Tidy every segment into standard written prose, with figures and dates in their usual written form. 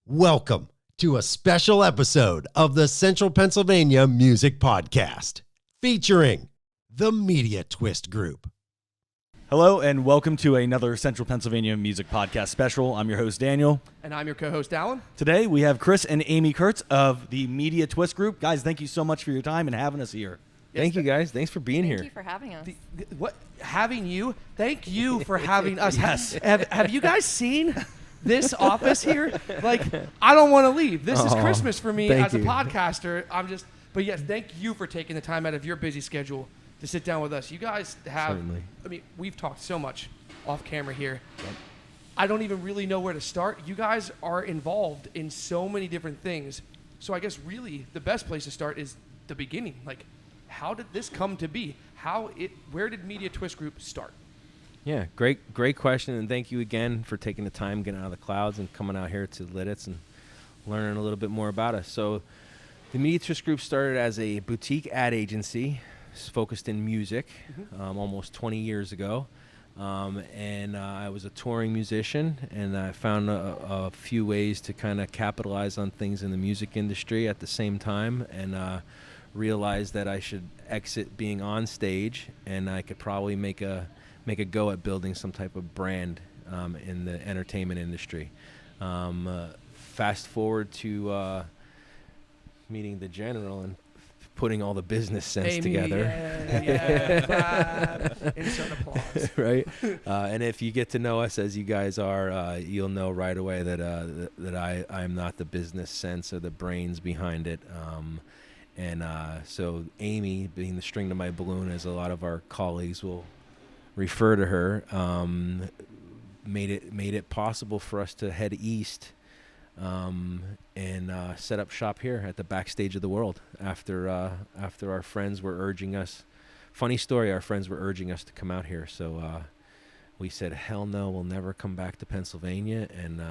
Welcome to a special episode of the Central Pennsylvania Music Podcast, featuring the Mediatwist Group. Hello, and welcome to another Central Pennsylvania Music Podcast special. I'm your host, Daniel. And I'm your co-host, Alan. Today, we have Chris and Aimee Kurtz of the Mediatwist Group. Guys, thank you so much for your time and having us here. Thank you, guys. Thanks for being here. Thank you for having us. Having you? Thank you for having us. Yes. Have you guys seen this office here? Like, I don't want to leave. This is Christmas for me as a podcaster. But yes, thank you for taking the time out of your busy schedule to sit down with us. You guys have, Certainly. I mean, we've talked so much off camera here. Yep. I don't even really know where to start. You guys are involved in so many different things. So I guess really the best place to start is the beginning. Like, how did this come to be? Where did Mediatwist Group start? Yeah, great question, and thank you again for taking the time, getting out of the clouds, and coming out here to Lititz and learning a little bit more about us. So, the Mediatwist Group started as a boutique ad agency focused in music almost 20 years ago, and I was a touring musician, and I found a few ways to kind of capitalize on things in the music industry at the same time, and realized that I should exit being on stage, and I could probably make a go at building some type of brand in the entertainment industry. Fast forward to meeting the general and putting all the business sense Aimee, together. Insert applause. Right? And if you get to know us as you guys are, you'll know right away that I'm not the business sense or the brains behind it. So Aimee, being the string to my balloon, as a lot of our colleagues will refer to her, made it possible for us to head east and set up shop here at the backstage of the world after our friends were urging us. Funny story, our friends were urging us to come out here, so we said, hell no, we'll never come back to Pennsylvania, and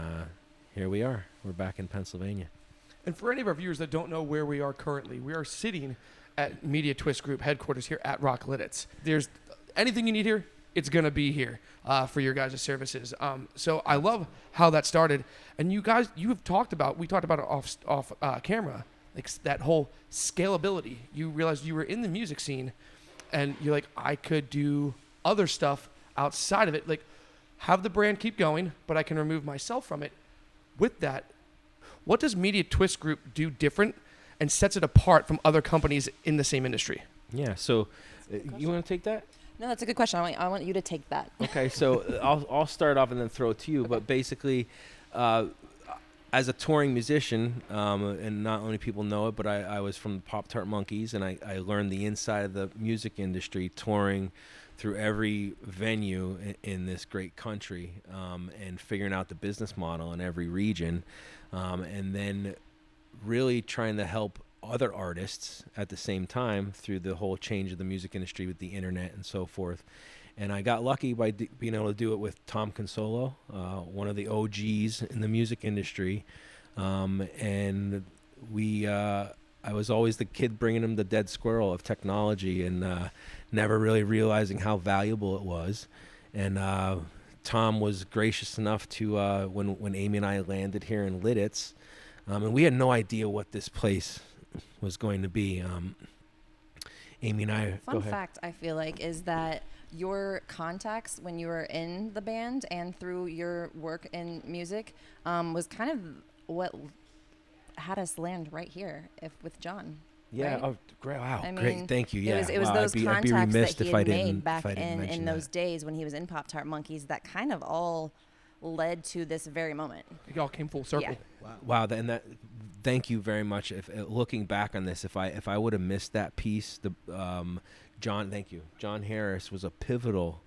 here we are. We're back in Pennsylvania. And for any of our viewers that don't know where we are currently, we are sitting at Mediatwist Group headquarters here at Rock Lititz. There's anything you need here, it's going to be here for your guys' services. So I love how that started. And we talked about it off camera, like that whole scalability. You realized you were in the music scene and you're like, I could do other stuff outside of it. Like, have the brand keep going, but I can remove myself from it. With that, what does Mediatwist Group do different and sets it apart from other companies in the same industry? Yeah, so you want to take that? No, that's a good question. I want you to take that. Okay, so I'll start off and then throw it to you. Okay. But basically, as a touring musician, and not only people know it, but I was from the Pop-Tart Monkeys, and I learned the inside of the music industry touring through every venue in this great country, and figuring out the business model in every region, and then really trying to help other artists at the same time through the whole change of the music industry with the internet and so forth. And I got lucky by being able to do it with Tom Consolo, one of the OGs in the music industry. And I was always the kid bringing him the dead squirrel of technology, and never really realizing how valuable it was. And Tom was gracious enough to, when Aimee and I landed here in Lititz, and we had no idea what this place was going to be. Aimee and I. Fun fact, I feel like, is that your contacts when you were in the band and through your work in music was kind of what had us land right here with John. Yeah. Right? Oh, great! Wow. I mean, great. Thank you. Yeah. It was those contacts that he had made back in in those days when he was in Pop-Tart Monkeys that kind of all led to this very moment. It all came full circle. Yeah. Wow. Thank you very much. If looking back on this, if I would have missed that piece, John, thank you. John Harris was a pivotal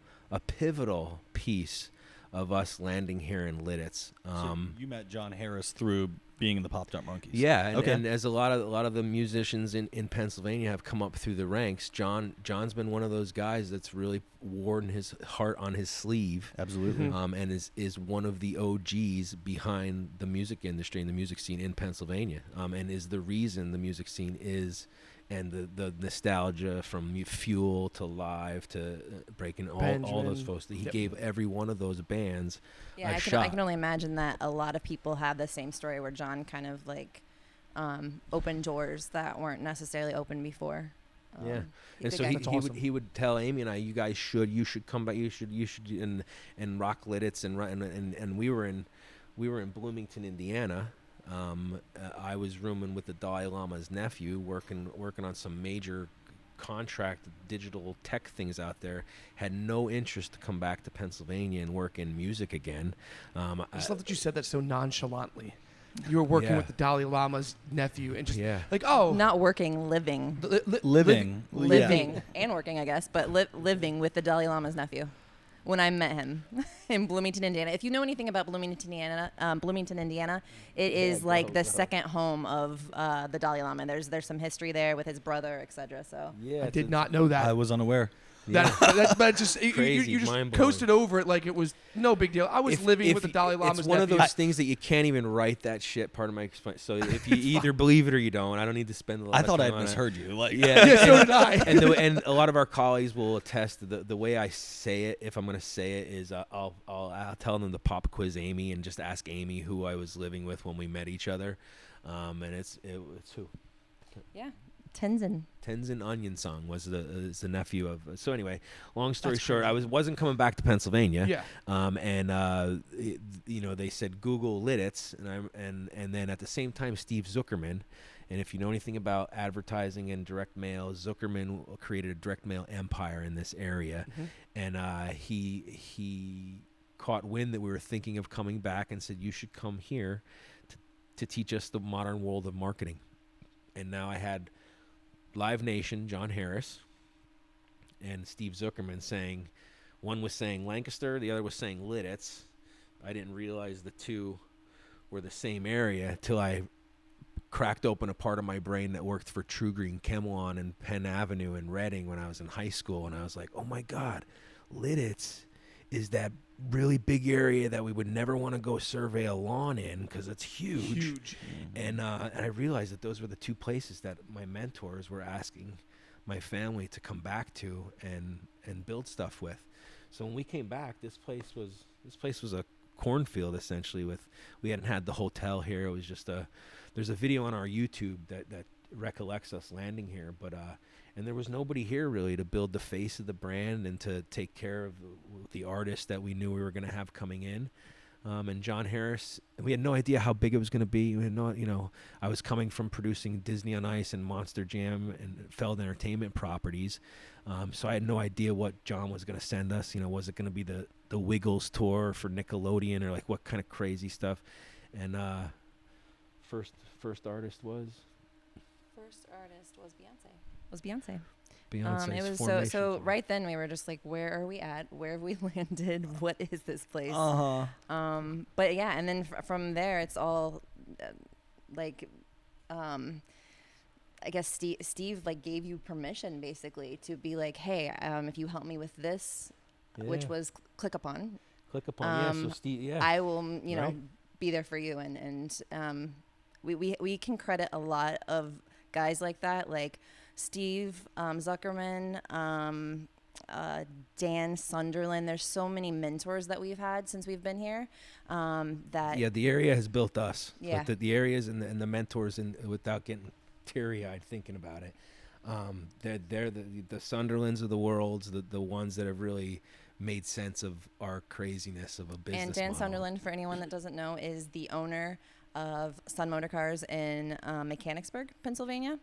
piece of us landing here in Lititz. So you met John Harris through being in the Pop-Tart Monkeys. Yeah, and, okay. And as a lot of the musicians in Pennsylvania have come up through the ranks, John's been one of those guys that's really worn his heart on his sleeve. Absolutely. And is one of the OGs behind the music industry and the music scene in Pennsylvania, and is the reason the music scene is and the nostalgia from Fuel to Live to breaking all those Benjamin. folks. He Yep. gave every one of those bands Yeah, a I shot. can only imagine that a lot of people had the same story where John kind of like opened doors that weren't necessarily open before. Yeah, you and think so I- he That's he awesome. would tell Aimee and I, you guys you should come back, you should and rock Lititz and we were in Bloomington, Indiana. I was rooming with the Dalai Lama's nephew, working on some major contract digital tech things out there. Had no interest to come back to Pennsylvania and work in music again. I just love that you said that so nonchalantly. You were working Yeah. with the Dalai Lama's nephew and just Yeah. like, oh, Not working, living. Living. Living and working, I guess, but living with the Dalai Lama's nephew. When I met him in Bloomington, Indiana. If you know anything about Bloomington, Indiana, it is like the second home of the Dalai Lama. There's some history there with his brother, etc. So Yeah, I did not know that. I was unaware. That just Crazy, you just mind-blowing. coasted over it like it was no big deal. I was living with the Dalai Lama's It's one of nephew. those things that you can't even write that shit. Part of my explain. So if you either believe it or you don't, I don't need to spend a lot. I of thought time I on it. misheard you. Like, Yeah, Yeah, so did I. and a lot of our colleagues will attest to the way I say it. If I'm going to say it, is I'll tell them to pop quiz Aimee and just ask Aimee who I was living with when we met each other, and it's who. yeah, Tenzin. Tenzin Onion Song was the nephew of. So anyway, long story That's short, crazy. I wasn't coming back to Pennsylvania. Yeah. They said Google Lititz, and then at the same time Steve Zuckerman, and if you know anything about advertising and direct mail, Zuckerman created a direct mail empire in this area, and he caught wind that we were thinking of coming back and said you should come here to teach us the modern world of marketing, and now I had Live Nation, John Harris, and Steve Zuckerman saying, one was saying Lancaster, the other was saying Lititz. I didn't realize the two were the same area till I cracked open a part of my brain that worked for True Green Chemelon and Penn Avenue in Reading when I was in high school, and I was like, oh my God, Lititz is that really big area that we would never want to go survey a lawn in because it's huge. And I realized that those were the two places that my mentors were asking my family to come back to and build stuff with. So when we came back, this place was a cornfield essentially. We hadn't had the hotel here. It was just there's a video on our YouTube that recollects us landing here, but and there was nobody here really to build the face of the brand and to take care of the artists that we knew we were going to have coming in. And John Harris, we had no idea how big it was going to be. We had no, I was coming from producing Disney on Ice and Monster Jam and Feld Entertainment properties. So I had no idea what John was going to send us. Was it going to be the Wiggles tour for Nickelodeon or like what kind of crazy stuff? And first artist was Beyonce. Beyonce's It was Formation so tour. right then we were just like, where are we at? Where have we landed? What is this place? But yeah, and then from there it's all I guess Steve like gave you permission basically to be like, hey, if you help me with this, which Yeah. was click upon, So Steve, yeah. I will Right. be there for you, and we can credit a lot of guys like that, like Steve Zuckerman, Dan Sunderland. There's so many mentors that we've had since we've been here. That The area has built us. Yeah. Like the areas and the mentors, and without getting teary-eyed thinking about it, they're the Sunderlands of the world, the ones that have really made sense of our craziness of a business and Dan model. Sunderland, for anyone that doesn't know, is the owner of Sun Motor Cars in Mechanicsburg, Pennsylvania.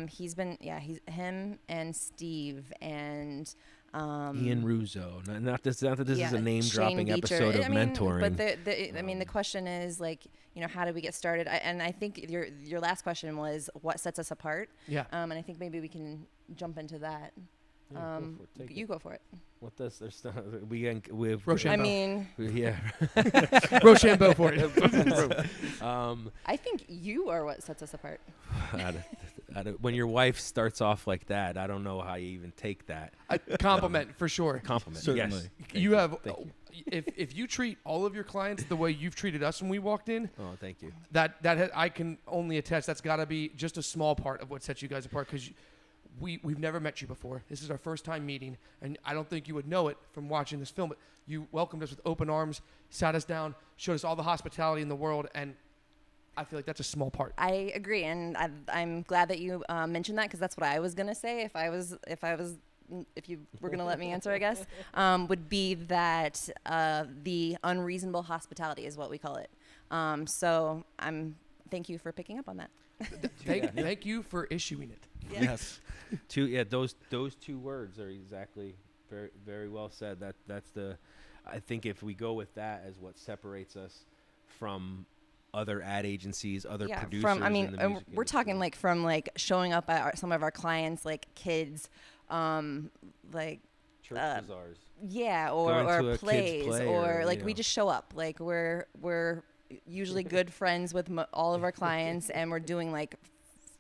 He's him and Steve and Ian Russo. Not that this is a name Shane dropping Beecher. episode of I mean, mentoring. But the question is like, how did we get started? And I think your last question was what sets us apart. Yeah. And I think maybe we can jump into that. Yeah, go for it. Take You it. go for it. What does there's we've Rochambeau. I mean, yeah. Rochambeau for it. I think you are what sets us apart. When your wife starts off like that, I don't know how you even take that A compliment for sure. compliment. Certainly. Yes. Thank You have Thank you. if you treat all of your clients the way you've treated us when we walked in, Oh, thank you. I can only attest that's got to be just a small part of what sets you guys apart, because we've never met you before. This is our first time meeting, and I don't think you would know it from watching this film, but you welcomed us with open arms, sat us down, showed us all the hospitality in the world, and I feel like that's a small part. I agree, and I'm glad that you mentioned that, because that's what I was gonna say if you were gonna let me answer, I guess, would be that the unreasonable hospitality is what we call it. So thank you for picking up on that. Thank you for issuing it. Yes. Those two words are exactly very, very well said. That's I think if we go with that as what separates us from other ad agencies, other producers. We're industry. talking like from like showing up at some of our clients, like kids, like church bazaars. Yeah, Going to or a plays, kid's play or like you we know. just show up. Like we're usually good friends with all of our clients, and we're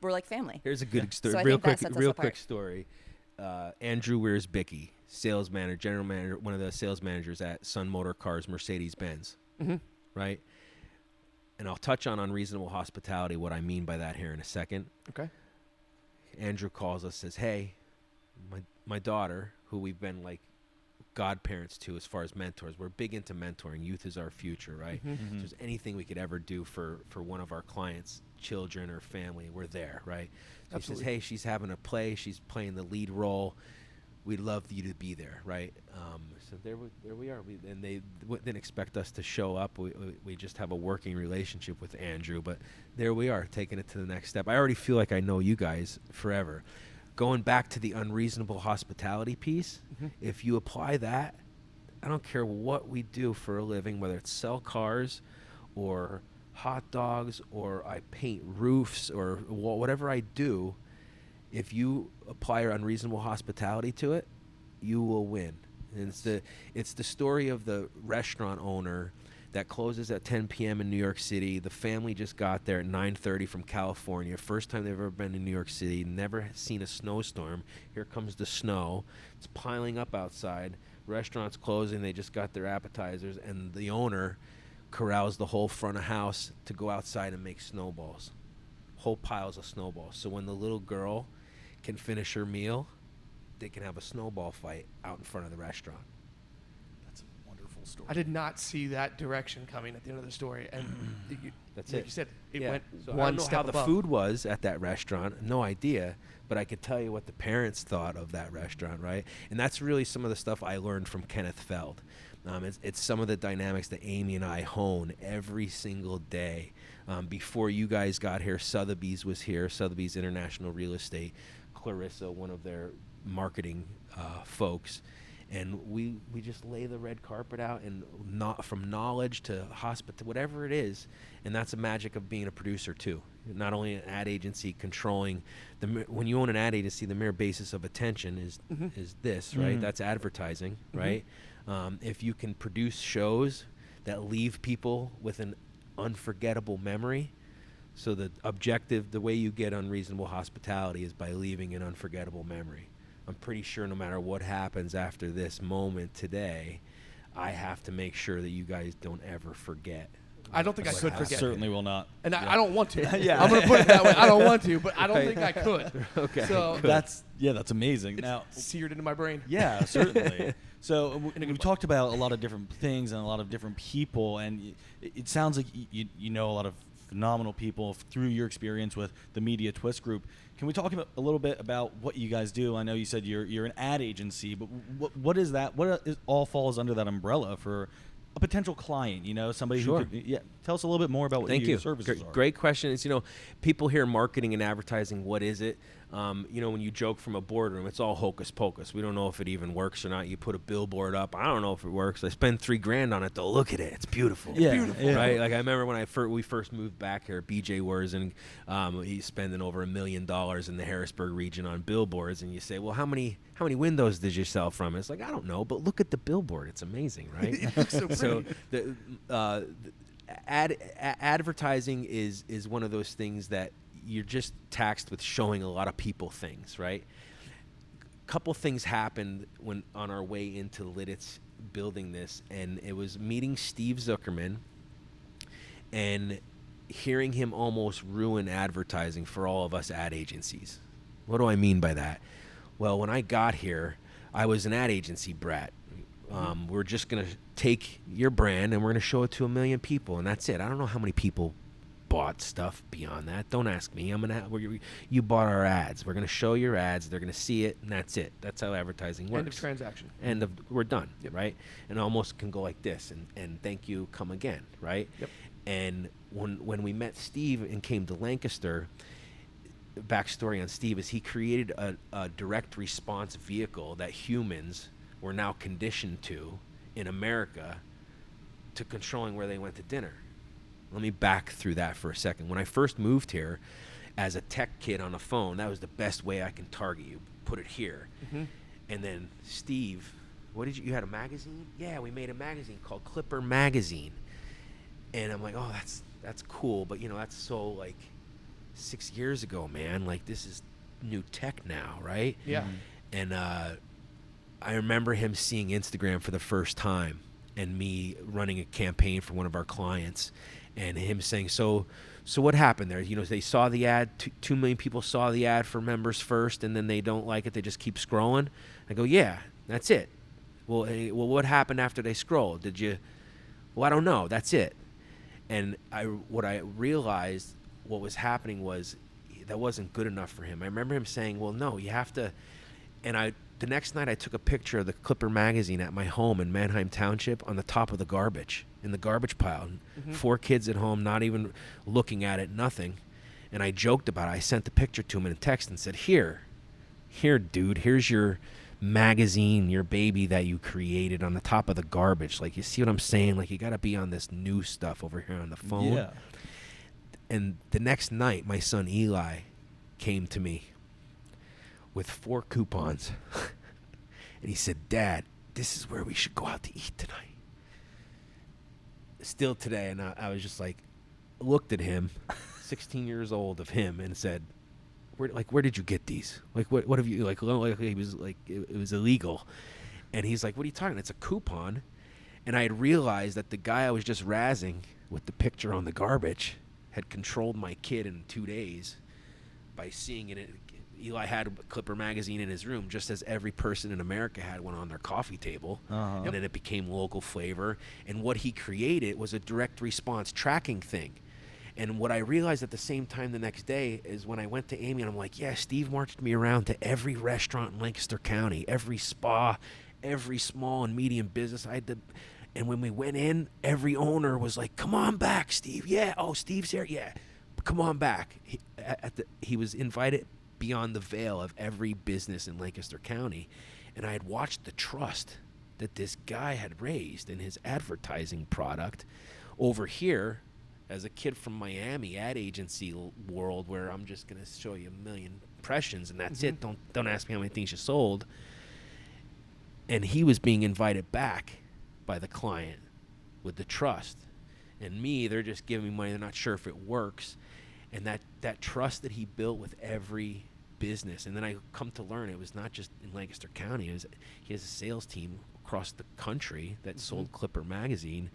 like family. Here's a good story. So I real think that quick, sets us real apart. quick story. Andrew Wears-Bicky, sales manager, general manager, one of the sales managers at Sun Motor Cars, Mercedes-Benz, right? And I'll touch on unreasonable hospitality, what I mean by that here in a second. Okay. Andrew calls us, says, hey, my daughter, who we've been like godparents to as far as mentors, we're big into mentoring. Youth is our future, right? So if there's anything we could ever do for one of our clients, children or family, we're there, right? So he says, hey, she's having a play. She's playing the lead role. We'd love you to be there, right? So there we are. And they didn't expect us to show up. We just have a working relationship with Andrew, but there we are, taking it to the next step. I already feel like I know you guys forever. Going back to the unreasonable hospitality piece, if you apply that, I don't care what we do for a living, whether it's sell cars or hot dogs or I paint roofs or whatever I do, if you apply your unreasonable hospitality to it, you will win. And it's the story of the restaurant owner that closes at 10 p.m. in New York City. The family just got there at 9:30 from California. First time they've ever been to New York City. Never seen a snowstorm. Here comes the snow. It's piling up outside. Restaurant's closing. They just got their appetizers. And the owner corrals the whole front of house to go outside and make snowballs. Whole piles of snowballs. So when the little girl can finish her meal, they can have a snowball fight out in front of the restaurant. That's a wonderful story. I did not see that direction coming at the end of the story, and That's like it. you said, it Yeah. went So I one don't know step how the above. food was at that restaurant, no idea, but I could tell you what the parents thought of that restaurant, right? And that's really some of the stuff I learned from Kenneth Feld. It's some of the dynamics that Aimee and I hone every single day. Before you guys got here, Sotheby's was here, Sotheby's International Real Estate, Clarissa, one of their marketing folks, and we just lay the red carpet out, and not from knowledge to hospital, whatever it is. And that's the magic of being a producer too. Not only an ad agency controlling when you own an ad agency, the mere basis of attention is this, right? That's advertising, right? If you can produce shows that leave people with an unforgettable memory. So the objective, the way you get unreasonable hospitality is by leaving an unforgettable memory. I'm pretty sure no matter what happens after this moment today, I have to make sure that you guys don't ever forget. I don't think I could forget. Certainly will not. And I don't want to. Yeah. I'm going to put it that way. I don't want to, but I don't think I could. Okay. So That's amazing. it's Now, seared into my brain. yeah, certainly. So we've talked about a lot of different things and a lot of different people, and it sounds like you know a lot of phenomenal people through your experience with the Mediatwist group. Can we talk a little bit about what you guys do? I know you said you're an ad agency, but what is that? All falls under that umbrella for a potential client? You know, somebody Sure. who could, tell us a little bit more about what Thank your you. services are. Great question. It's, people hear marketing and advertising. What is it? When you joke from a boardroom, it's all hocus pocus. We don't know if it even works or not. You put a billboard up. I don't know if it works. I spend $3,000 on it though. Look at it. It's beautiful. Yeah, beautiful. yeah. Right? Like I remember when we first moved back here, BJ Wers, and he's spending over $1 million in the Harrisburg region on billboards. And you say, well, how many windows did you sell from? It's like, I don't know, but look at the billboard. It's amazing, right? It looks so pretty. So the advertising is one of those things that you're just taxed with showing a lot of people things, right? Couple things happened when on our way into Lititz building this, and it was meeting Steve Zuckerman and hearing him almost ruin advertising for all of us ad agencies. What do I mean by that? Well, when I got here, I was an ad agency brat. We're just going to take your brand and we're going to show it to 1 million people, and that's it. I don't know how many people bought stuff beyond that. Don't ask me. You bought our ads. We're going to show your ads. They're going to see it, and that's it. That's how advertising works. End of transaction. We're done, Yep. right? And almost can go like this, and thank you, come again, right? Yep. And when we met Steve and came to Lancaster, backstory on Steve is he created a direct response vehicle that humans were now conditioned to in America to controlling where they went to dinner. Let me back through that for a second. When I first moved here as a tech kid on a phone, that was the best way I can target you. Put it here. Mm-hmm. And then Steve, you had a magazine? Yeah, we made a magazine called Clipper Magazine. And I'm like, oh, that's cool, but that's so like 6 years ago, man. Like, this is new tech now, right? Yeah. And I remember him seeing Instagram for the first time and me running a campaign for one of our clients and him saying, so what happened there? They saw the ad, 2 million people saw the ad for members first, and then they don't like it, they just keep scrolling. I go, yeah, that's it. Well, what happened after they scrolled? Well, I don't know, that's it. And what I realized what was happening was that wasn't good enough for him. I remember him saying, well, no, you have to, and the next night I took a picture of the Clipper magazine at my home in Manheim Township on the top of the garbage, in the garbage pile. Mm-hmm. 4 kids at home, not even looking at it, nothing. And I joked about it. I sent the picture to him in a text and said, here, dude, here's your magazine, your baby that you created on the top of the garbage. Like, you see what I'm saying? Like, you got to be on this new stuff over here on the phone. Yeah. And the next night, my son Eli came to me with 4 coupons. And he said, Dad, this is where we should go out to eat tonight. Still today, and I was just like, looked at him, 16 years old of him, and said, where did you get these? Like, what have you, like he was like, it was illegal. And he's like, what are you talking? It's a coupon. And I had realized that the guy I was just razzing with the picture on the garbage had controlled my kid in 2 days by seeing it. Eli had a Clipper magazine in his room, just as every person in America had one on their coffee table. Uh-huh. And then it became local flavor. And what he created was a direct response tracking thing. And what I realized at the same time the next day is when I went to Aimee, and I'm like, yeah, Steve marched me around to every restaurant in Lancaster County, every spa, every small and medium business. And when we went in, every owner was like, come on back, Steve. Yeah. Oh, Steve's here. Yeah. Come on back. He was invited beyond the veil of every business in Lancaster County. And I had watched the trust that this guy had raised in his advertising product over here as a kid from Miami ad agency world, where I'm just going to show you 1 million impressions and that's it. Don't ask me how many things you sold. And he was being invited back by the client with the trust. And me, they're just giving me money. They're not sure if it works. And that trust that he built with every business. And then I come to learn it was not just in Lancaster County. He has a sales team across the country that sold Clipper magazine.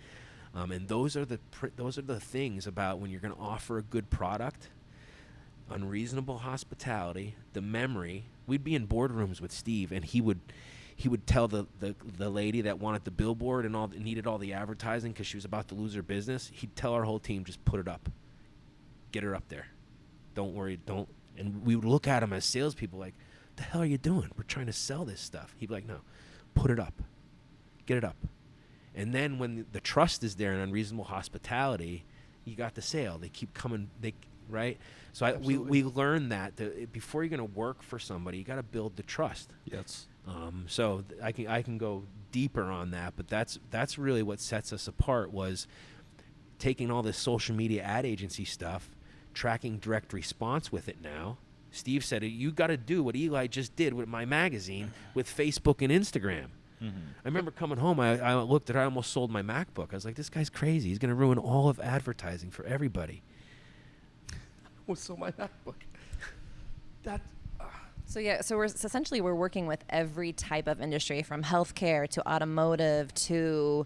And those are the things about when you're going to offer a good product. Unreasonable hospitality, the memory. We'd be in boardrooms with Steve, and he would tell the lady that wanted the billboard and needed all the advertising because she was about to lose her business. He'd tell our whole team, just put it up, get her up there. Don't worry, don't. And we would look at him as salespeople like, the hell are you doing? We're trying to sell this stuff. He'd be like, no, put it up, get it up. And then when the trust is there in unreasonable hospitality, you got the sale. They keep coming, right? So we learned that before you're going to work for somebody, you got to build the trust. Yes. So I can go deeper on that, but that's really what sets us apart, was taking all this social media ad agency stuff, tracking direct response with it now. Steve said, you got to do what Eli just did with my magazine with Facebook and Instagram. Mm-hmm. I remember coming home, I looked at it, I almost sold my MacBook. I was like, this guy's crazy. He's going to ruin all of advertising for everybody. What's so my MacBook? That So we're working with every type of industry, from healthcare to automotive to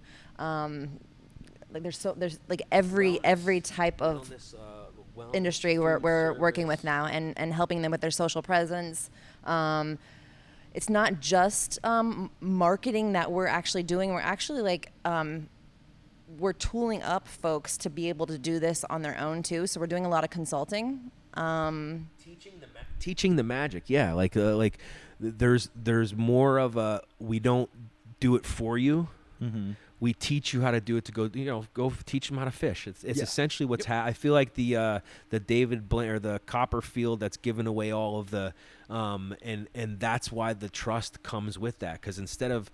there's every type of industry we're working with now, and helping them with their social presence. It's not just marketing that we're actually doing. We're actually we're tooling up folks to be able to do this on their own too. So we're doing a lot of consulting. Teaching the magic, yeah. There's more of a, we don't do it for you. Mm-hmm. We teach you how to do it, to go teach them how to fish. It's essentially what's I feel like the David Blaine or the Copperfield that's given away all of the and that's why the trust comes with that, because instead of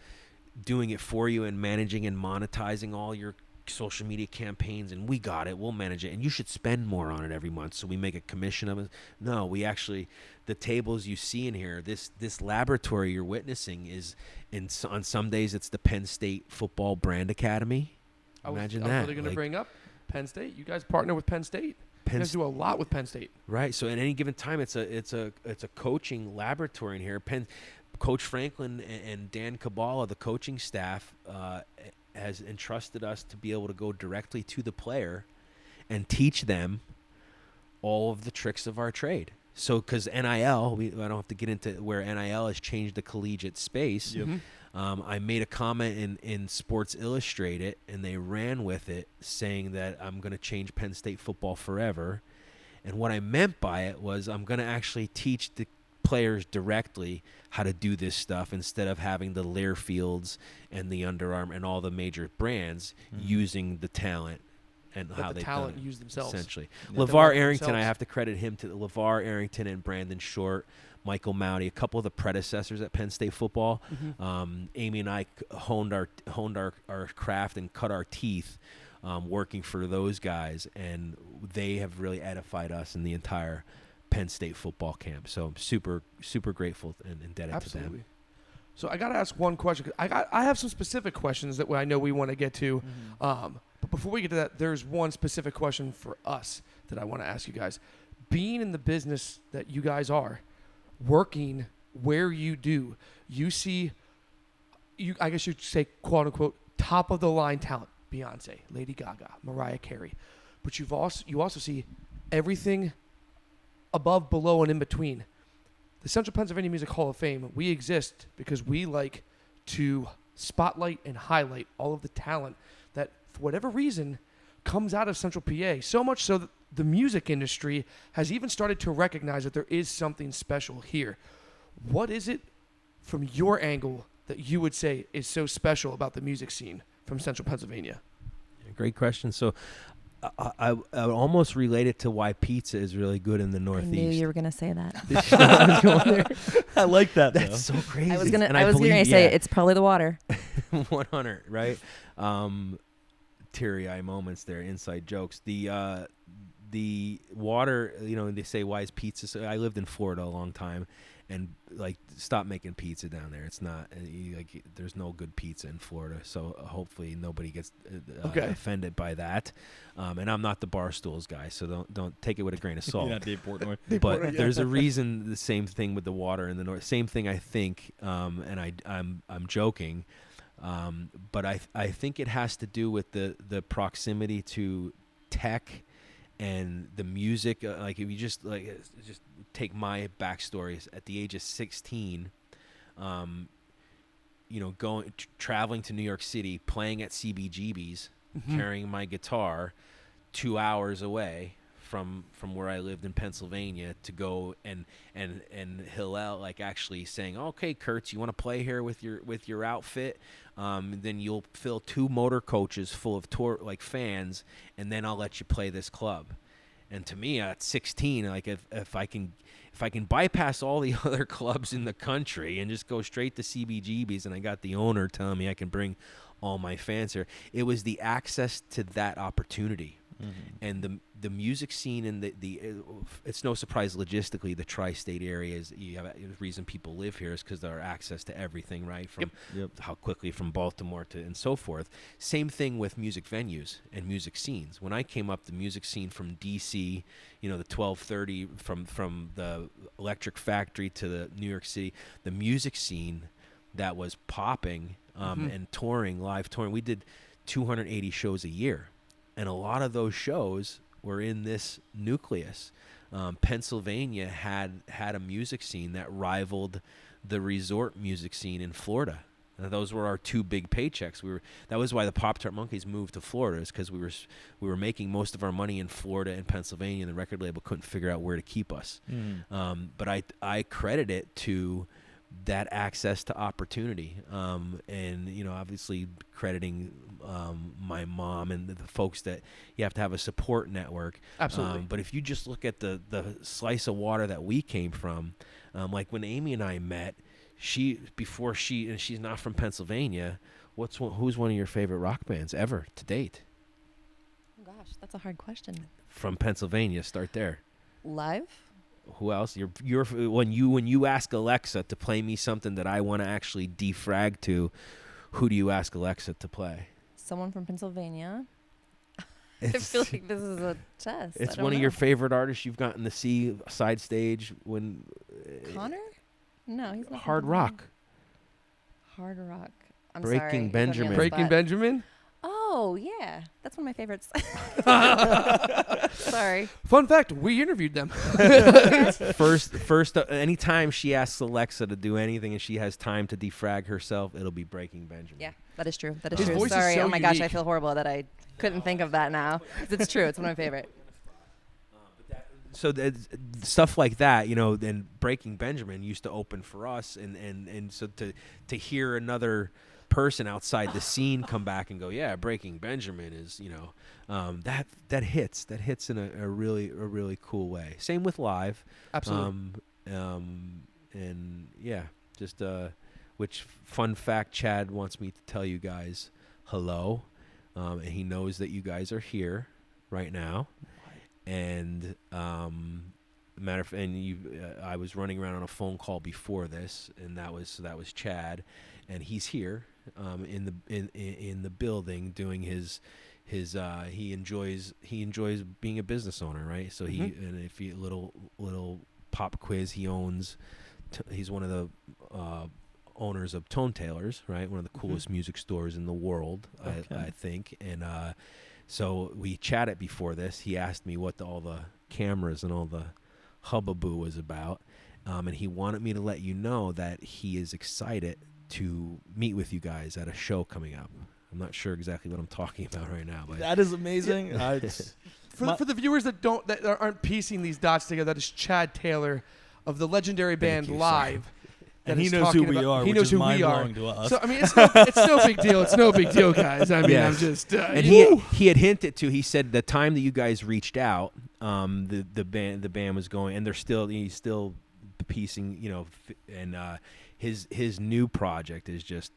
doing it for you and managing and monetizing all your social media campaigns and we got it, we'll manage it, and you should spend more on it every month so we make a commission of it. No, we actually, the tables you see in here, this laboratory you're witnessing is on some days it's the Penn State Football Brand Academy. Imagine that. I was really going to bring up Penn State. You guys partner with Penn State. You guys do a lot with Penn State. Right. So at any given time it's a coaching laboratory in here. Coach Franklin and Dan Kabbalah, the coaching staff, has entrusted us to be able to go directly to the player and teach them all of the tricks of our trade. So, because NIL, I don't have to get into where NIL has changed the collegiate space. Yep. I made a comment in Sports Illustrated, and they ran with it, saying that I'm going to change Penn State football forever. And what I meant by it was I'm going to actually teach the players directly how to do this stuff, instead of having the Learfields and the Under Armour and all the major brands using the talent and how they use themselves. Essentially, Yeah, LeVar Arrington, I have to credit him to LeVar Arrington and Brandon Short, Michael Mowdy, a couple of the predecessors at Penn State football. Aimee and I honed our craft and cut our teeth working for those guys, and they have really edified us in the entire Penn State football camp. So I'm super, super grateful and indebted to them. So I got to ask one question. I have some specific questions that I know we want to get to. But before we get to that, there's one specific question for us that I want to ask you guys. Being in the business that you guys are, working where you do, you see, I guess you'd say, quote unquote, top of the line talent. Beyonce, Lady Gaga, Mariah Carey. But you also see everything above, below, and in between. The Central Pennsylvania Music Hall of Fame, we exist because we like to spotlight and highlight all of the talent that, for whatever reason, comes out of Central PA. So much so that the music industry has even started to recognize that there is something special here. What is it, from your angle, that you would say is so special about the music scene from Central Pennsylvania? Great question. So I would almost relate it to why pizza is really good in the Northeast. I knew you were going to say that. I like that. That's so crazy. I was going to say it's probably the water. 100, right? Teary-eye moments there, inside jokes. The water, they say, why is pizza so? I lived in Florida a long time, and stop making pizza down there. It's not there's no good pizza in Florida, so hopefully nobody gets offended by that. And I'm not the Barstools guy, so don't take it with a grain of salt. Yeah, Dave Portnoy. But there's a reason. The same thing with the water in the north. Same thing, I think. And I'm joking, but I think it has to do with the proximity to tech and the music. If you just take my backstories, at the age of 16, traveling to New York City, playing at CBGB's, carrying my guitar 2 hours away from where I lived in Pennsylvania to go and Hillel actually saying, okay, Kurtz, you want to play here with your outfit? Then you'll fill 2 motor coaches full of fans, and then I'll let you play this club. And to me, at 16, if I can bypass all the other clubs in the country and just go straight to CBGB's, and I got the owner telling me I can bring all my fans here, it was the access to that opportunity. And the music scene in the it's no surprise logistically the tri-state area is the reason people live here is because they're access to everything, right? From how quickly from Baltimore to and so forth. Same thing with music venues and music scenes. When I came up, the music scene from DC, the 1230 from the Electric Factory to the New York City, the music scene that was popping and live touring. We did 280 shows a year, and a lot of those shows were in this nucleus. Pennsylvania had a music scene that rivaled the resort music scene in Florida. And those were our two big paychecks. That was why the Pop-Tart Monkeys moved to Florida, is because we were making most of our money in Florida and Pennsylvania, and the record label couldn't figure out where to keep us. But I credit it to that access to opportunity, and obviously crediting my mom and the folks that you have to have a support network. Absolutely. But if you just look at the slice of water that we came from, like when Aimee and I met, she's not from Pennsylvania. Who's one of your favorite rock bands ever to date? Oh gosh, that's a hard question. From Pennsylvania, start there. Live? Who else? You're when you ask Alexa to play me something that I want to actually defrag to, who do you ask Alexa to play? Someone from Pennsylvania. I feel like this is a test. It's one of your favorite artists you've gotten to see side stage when. Connor? No, he's not. Hard rock. Hard rock. I'm Breaking sorry. Benjamin. Breaking Benjamin? Oh, yeah. That's one of my favorites. Sorry. Fun fact, we interviewed them. First, anytime she asks Alexa to do anything and she has time to defrag herself, it'll be Breaking Benjamin. Yeah, that is true. That is His true. voice is Sorry. so Oh my gosh, I unique. feel horrible that I couldn't think of that now. 'Cause it's true. It's one of my favorite. So stuff like that, then Breaking Benjamin used to open for us, and so to hear another person outside the scene come back and go, yeah, Breaking Benjamin is, that hits in a really cool way. Same with live. Absolutely. And yeah, just which fun fact, Chad wants me to tell you guys hello, and he knows that you guys are here right now. And I was running around on a phone call before this, and that was Chad, and he's here in the building doing his he enjoys being a business owner, right? So and if you little pop quiz, he's one of the owners of Tone Tailors, right? One of the coolest music stores in the world, I think, and. So we chatted before this. He asked me what all the cameras and all the hubbub was about, and he wanted me to let you know that he is excited to meet with you guys at a show coming up. I'm not sure exactly what I'm talking about right now, but That is amazing. For the viewers that aren't piecing these dots together, that is Chad Taylor of the legendary band you, sir. Live. And that he is knows who talking we about- are, He which knows is who we are. mind-blowing to us. So I mean, it's no big deal. It's no big deal, guys. I mean, Yes. I'm just. and he had hinted to. He said the time that you guys reached out, the band was going, and he's still piecing, and his new project is just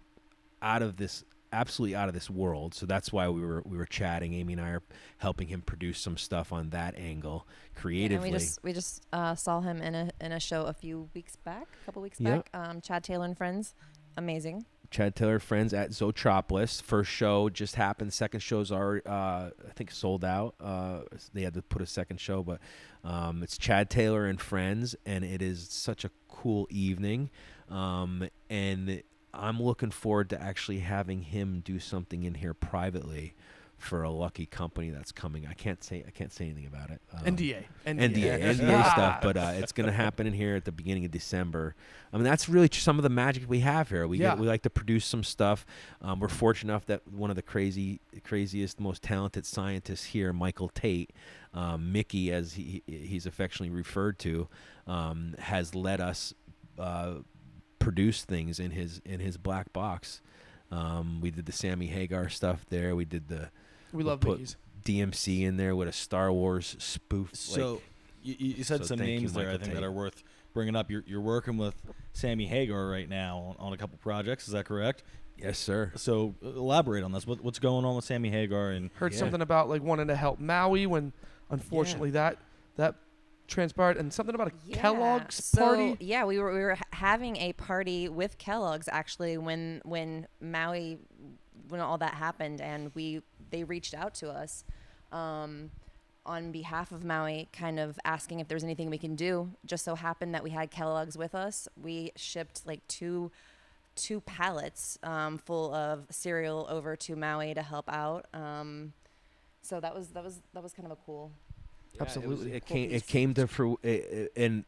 absolutely out of this world. So that's why we were chatting. Aimee and I are helping him produce some stuff on that angle creatively. And we just saw him in a show a couple weeks back. Chad Taylor and Friends, amazing. Chad Taylor Friends at Zootropolis. First show just happened. Second show's already, I think, sold out. They had to put a second show, but it's Chad Taylor and Friends, and it is such a cool evening. And I'm looking forward to actually having him do something in here privately for a lucky company that's coming. I can't say anything about it. NDA stuff, but it's going to happen in here at the beginning of December. I mean, that's really some of the magic we have here. We like to produce some stuff. We're fortunate enough that one of the craziest, most talented scientists here, Michael Tate, Mickey, as he's affectionately referred to, has let us produce things in his black box. We did the Sammy Hagar stuff there. We love put Mickey's. DMC in there with a Star Wars spoof. So you said so some thank you, names there, I Michael think, Tate. that are worth bringing up. You're working with Sammy Hagar right now on a couple projects. Is that correct? Yes, sir. So elaborate on this. What's going on with Sammy Hagar? And Heard something about like wanting to help Maui when, unfortunately, that transpired, and something about a Kellogg's party. Yeah, we were having a party with Kellogg's actually when Maui, when all that happened, and they reached out to us on behalf of Maui, kind of asking if there's anything we can do. Just so happened that we had Kellogg's with us. We shipped like two pallets full of cereal over to Maui to help out. So that was kind of a cool. Yeah, Absolutely. It came to and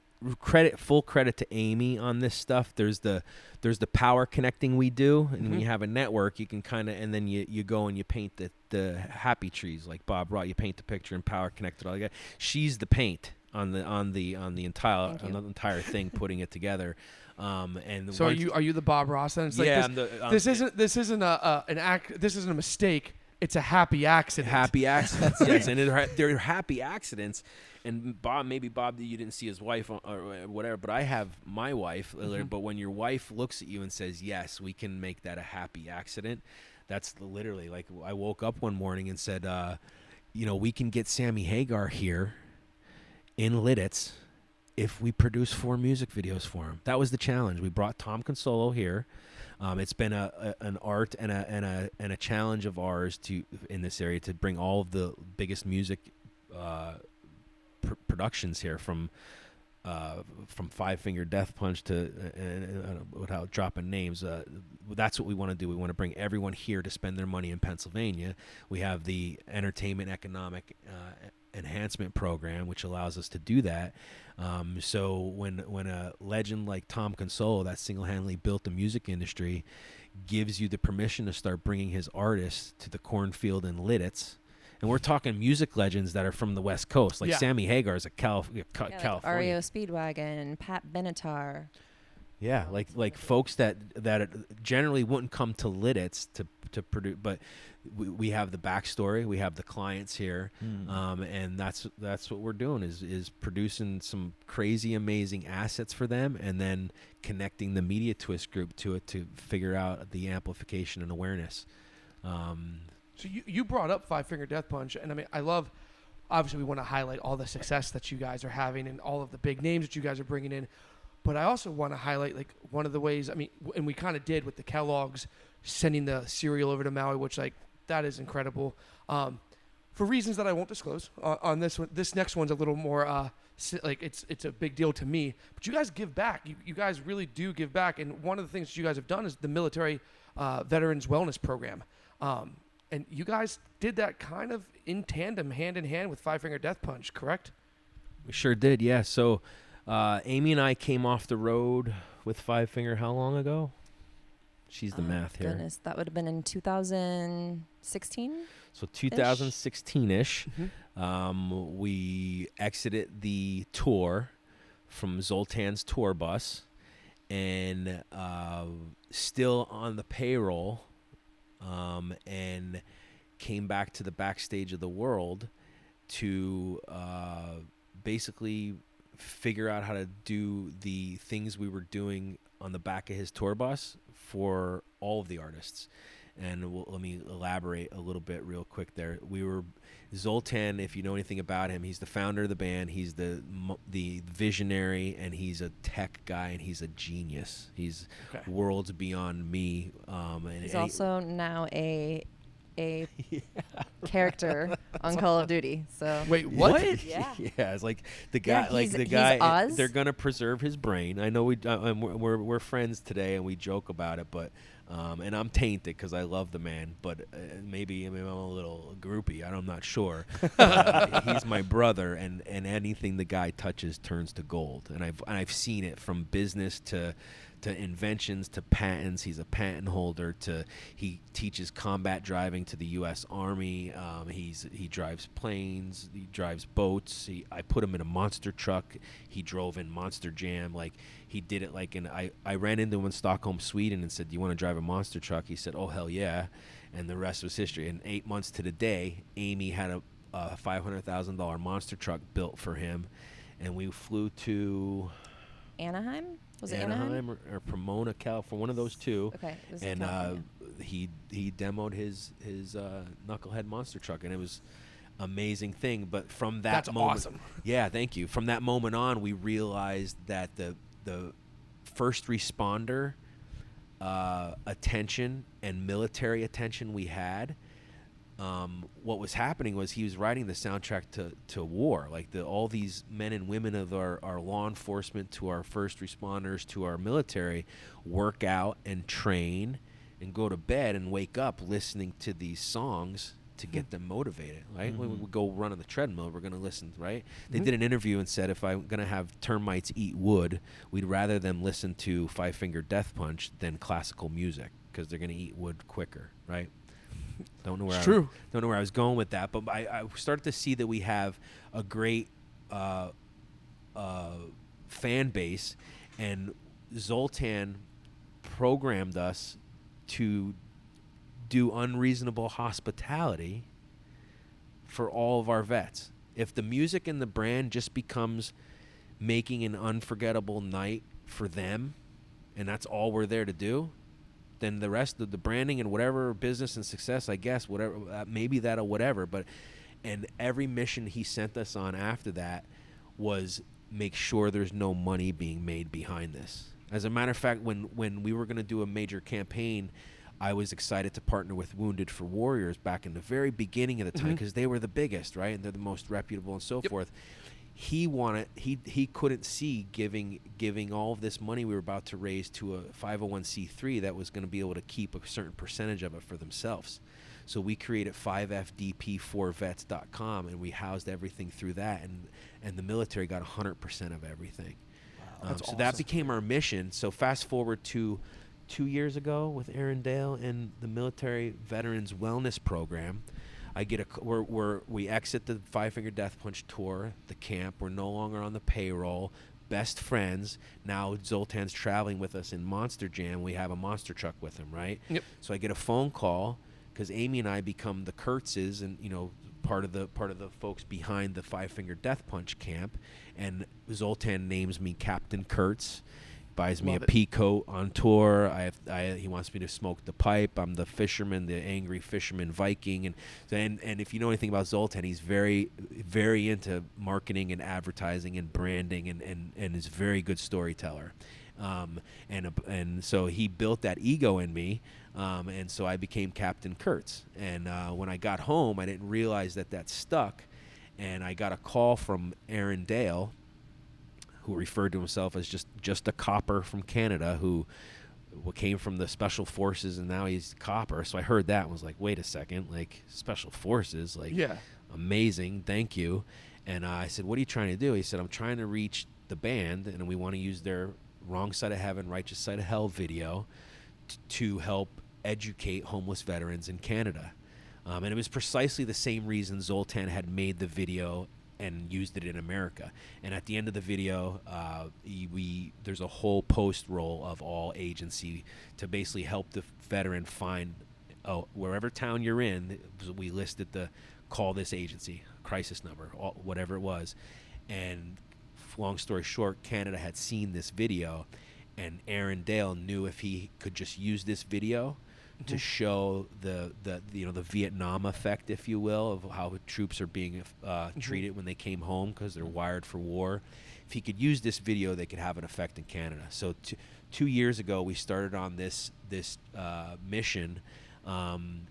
full credit to Aimee on this stuff. There's the power connecting we do, and when you have a network, you can kind of, and then you go and you paint the happy trees like Bob brought. You paint the picture and power connected all that. She's the paint on the entire thing, putting it together. And so are you the Bob Ross? And it's like this isn't a mistake. It's a happy accident. Happy accidents, yes, and they're happy accidents. And maybe Bob, you didn't see his wife or whatever, but I have my wife. But when your wife looks at you and says, "Yes, we can make that a happy accident," that's literally like I woke up one morning and said, we can get Sammy Hagar here in Lititz if we produce 4 music videos for him. That was the challenge. We brought Tom Consolo here. It's been an art and a challenge of ours in this area to bring all of the biggest music productions here, from Five Finger Death Punch to without dropping names. That's what we want to do. We want to bring everyone here to spend their money in Pennsylvania. We have the Entertainment Economic Enhancement Program, which allows us to do that. So when a legend like Tom Consolo, that single-handedly built the music industry, gives you the permission to start bringing his artists to the cornfield in Lititz, and we're talking music legends that are from the West Coast, like Sammy Hagar is a California. Like REO Speedwagon, Pat Benatar. Yeah, like folks that generally wouldn't come to Lititz to produce, but we have the backstory, we have the clients here, and that's what we're doing is producing some crazy amazing assets for them, and then connecting the Mediatwist group to it to figure out the amplification and awareness. So you brought up Five Finger Death Punch, and I mean, I love, obviously we want to highlight all the success that you guys are having and all of the big names that you guys are bringing in, but I also want to highlight like one of the ways, I mean, and we kind of did with the Kellogg's sending the cereal over to Maui, which like that is incredible. For reasons that I won't disclose on this one. This next one's a little more like it's a big deal to me, but you guys give back. You guys really do give back, and one of the things that you guys have done is the military veterans wellness program. And you guys did that kind of in tandem, hand in hand with Five Finger Death Punch, correct? We sure did, yeah. So Aimee and I came off the road with Five Finger how long ago? She's the math here. Goodness, that would have been in 2016? So 2016-ish. We exited the tour from Zoltan's tour bus, and still on the payroll, and came back to the backstage of the world to basically figure out how to do the things we were doing on the back of his tour bus for all of the artists. And let me elaborate a little bit real quick there. Zoltan, if you know anything about him, he's the founder of the band. He's the visionary, and he's a tech guy, and he's a genius. He's worlds beyond me. And he's also now a character on Call of Duty. So wait, what? Yeah. Yeah, it's like the guy. Yeah, he's Oz. They're gonna preserve his brain. I know we're friends today, and we joke about it, but. And I'm tainted because I love the man, but maybe I'm a little groupie. I'm not sure. He's my brother, and anything the guy touches turns to gold. And I've seen it from business to inventions to patents. He's a patent holder. He teaches combat driving to the U.S. Army. He drives planes. He drives boats. I put him in a monster truck. He drove in Monster Jam. Like he did it like I ran into him in Stockholm, Sweden, and said, "Do you want to drive a monster truck?" He said, "Oh hell yeah!" And the rest was history. In 8 months to the day, Aimee had a $500,000 monster truck built for him, and we flew to Anaheim. Was it Anaheim or Pomona, California, one of those two. Okay. It was And California. he demoed his Knucklehead monster truck, and it was amazing thing. But from that That's moment, awesome. yeah, thank you. From that moment on, we realized that the first responder attention and military attention we had, what was happening was he was writing the soundtrack to war. Like all these men and women of our law enforcement, to our first responders, to our military, work out and train and go to bed and wake up listening to these songs to get them motivated, right? Mm-hmm. When we go run on the treadmill, we're going to listen, right? They did an interview and said, if I'm going to have termites eat wood, we'd rather them listen to Five Finger Death Punch than classical music, because they're going to eat wood quicker, right? Don't know where I was going with that, but I started to see that we have a great fan base, and Zoltan programmed us to do unreasonable hospitality for all of our vets. If the music and the brand just becomes making an unforgettable night for them, and that's all we're there to do, then the rest of the branding and whatever business and success, I guess, whatever, maybe that'll whatever. But and every mission he sent us on after that was make sure there's no money being made behind this. As a matter of fact, when we were going to do a major campaign, I was excited to partner with Wounded for Warriors back in the very beginning of the time, because they were the biggest, right? And they're the most reputable and so forth. He couldn't see giving all of this money we were about to raise to a 501c3 that was going to be able to keep a certain percentage of it for themselves. So we created 5fdp4vets.com, and we housed everything through that, and the military got 100% of everything. Wow, that's so that became our mission. So fast forward to 2 years ago with Aaron Dale and the Military Veterans Wellness Program. We exit the Five Finger Death Punch tour, the camp. We're no longer on the payroll. Best friends. Now Zoltan's traveling with us in Monster Jam. We have a monster truck with him, right? Yep. So I get a phone call because Aimee and I become the Kurtzes, and part of the folks behind the Five Finger Death Punch camp. And Zoltan names me Captain Kurtz. Buys me a pea coat on tour. He wants me to smoke the pipe. I'm the fisherman, the angry fisherman Viking, and if you know anything about Zoltan, he's very, very into marketing and advertising and branding, and is a very good storyteller. And so he built that ego in me, and so I became Captain Kurtz. And when I got home, I didn't realize that stuck, and I got a call from Aaron Dale, who referred to himself as just a copper from Canada who came from the Special Forces, and now he's a copper. So I heard that and was like, wait a second, like Special Forces, like amazing, thank you. And I said, what are you trying to do? He said, I'm trying to reach the band, and we want to use their Wrong Side of Heaven, Righteous Side of Hell video to help educate homeless veterans in Canada. And it was precisely the same reason Zoltan had made the video and used it in America. And at the end of the video, there's a whole post roll of all agency to basically help the veteran find wherever town you're in. We listed the call this agency, crisis number, whatever it was. And long story short, Canada had seen this video, and Aaron Dale knew if he could just use this video to show the Vietnam effect, if you will, of how troops are being treated when they came home because they're wired for war. If he could use this video, they could have an effect in Canada. So 2 years ago, we started on this mission and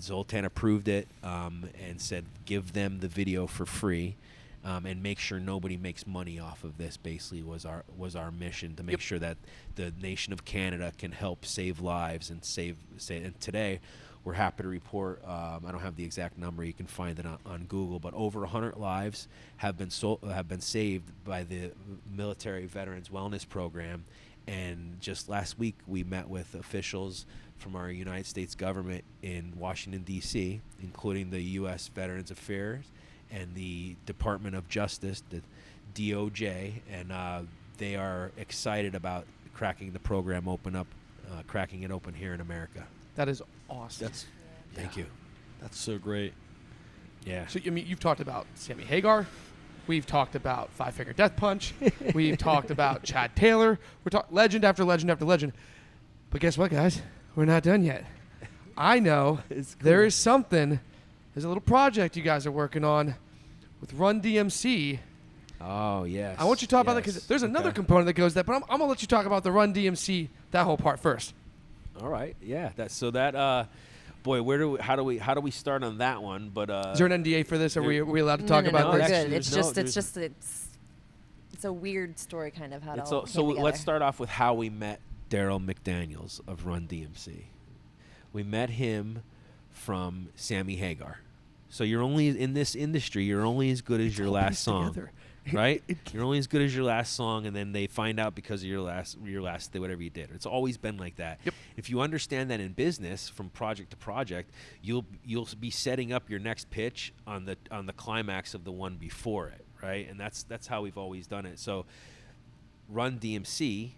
Zoltan approved it and said, give them the video for free. And make sure nobody makes money off of this. Basically, was our mission to make sure that the nation of Canada can help save lives and save. And today, we're happy to report. I don't have the exact number. You can find it on Google, but over 100 lives have been saved by the Military Veterans Wellness Program. And just last week, we met with officials from our United States government in Washington, D.C., including the U.S. Veterans Affairs and the Department of Justice, the DOJ, and they are excited about cracking the program cracking it open here in America. That is awesome. Thank you. That's so great. Yeah. So, I mean, you've talked about Sammy Hagar. We've talked about Five Finger Death Punch. We've talked about Chad Taylor. We're talking legend after legend after legend. But guess what, guys? We're not done yet. I know there is something. There's a little project you guys are working on with Run DMC. Oh, yes. I want you to talk about that because there's another component that goes that, but I'm going to let you talk about the Run DMC, that whole part first. All right. Yeah. Boy, how do we start on that one? But is there an NDA for this? Are we allowed to talk about we're this? good. It's a weird story kind of how it all so came together. let's start off with how we met Daryl McDaniels of Run DMC. We met him from Sammy Hagar. So you're only in this industry. You're only as good as your last song, right? You're only as good as your last song, and then they find out because of your last whatever you did. It's always been like that. Yep. If you understand that in business, from project to project, you'll be setting up your next pitch on the climax of the one before it, right? And that's how we've always done it. So, Run DMC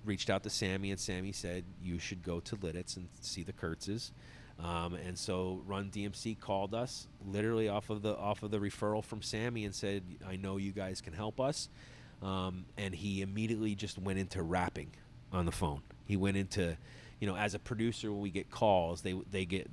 reached out to Sammy, and Sammy said you should go to Lititz and see the Kurtzes. And so Run DMC called us literally off of the referral from Sammy and said, I know you guys can help us. And he immediately just went into rapping on the phone. He went into, as a producer, when we get calls, they get